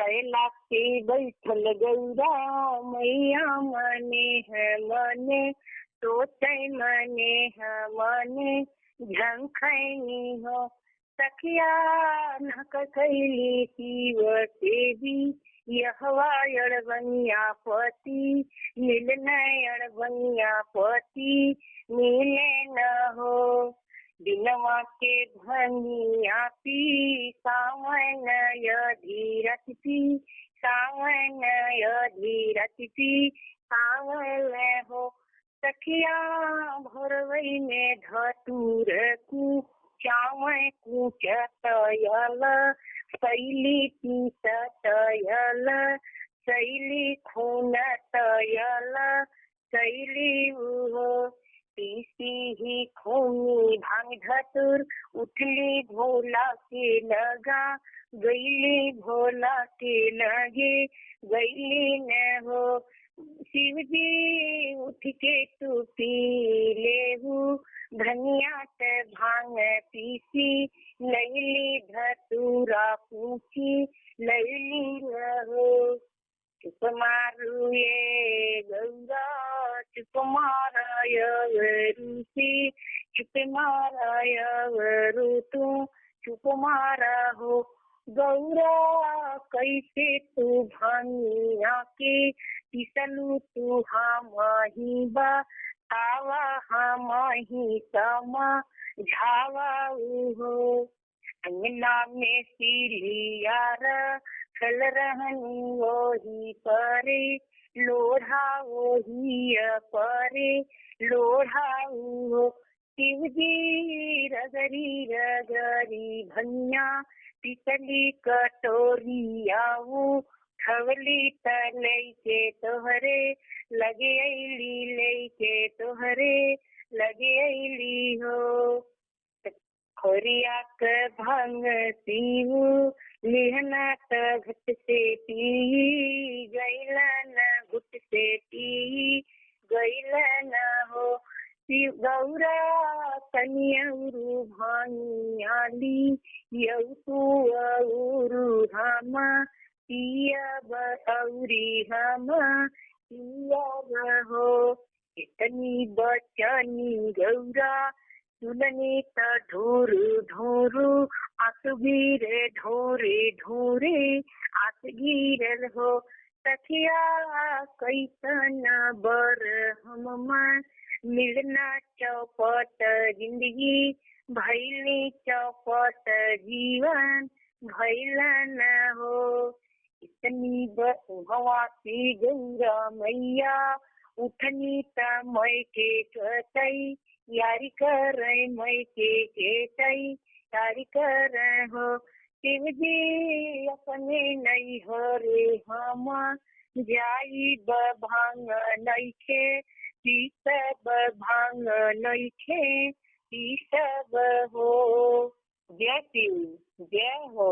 कैलाश पे बैठल गौरा मैया मने है मने सोचे मने है मने झंखैनी हो सखिया नक कैली शिव देवी यहवा अड़बनिया पति मिलने अड़बनिया पति मिले न हो दिनवा के धनिया पी सावन धीरथ पी सावन धीरथ पी सावन हो सखिया भोरवई में धतूर कु चावय कुचतयल शैली पीसतयल शैली खून तयल शैली हो पीसी ही खूनी भांग धतुर उठली भोला के लगा गईली भोला के लगे गईली न हो शिव जी उठ के तू पी लेहू धनिया से भांग पीसी लैली धतूरा पूछी लैली न हो चुप मारू ये गौरा चुप माराय रूसी चुप माराय रू तू चुप मारा हो गौरा कैसे तू भानिया के पिसलू तू हामही बा तावा हामही समा झावा हो अंगना में सिलियार चल रहनी वही परे लोढ़ा वही परे लोढ़ा हो शिव जी रगरी रगरी भैया पितली कटोरियाऊ खवली तलई के तोहरे लगे अली लई के तोहरे लगे अली हो खोरिया क भंग पीऊ लिहना त घट से पी गैला न घुट से पी गैला न हो शिव गौरा कनियरू भानियाली यऊ तू औरू हम पियब औरी हम पियब हो इतनी बचनी गौरा सुननी त ढोर ढोरू आसुगीरे ढोरे ढोरे आसगीर हो सखिया कैसन बर हम मिलना चौपट जिंदगी भैली चौपट जीवन भैला न हो इतनी बहवा की गौरा मैया उठनी त मई के चई यारी कर मई के चई यारी कर हो शिव जी अपने नहीं हो रे हम जाई भांग नइखे पीसब भांग नइखे पीसब हो जय शिव जय हो।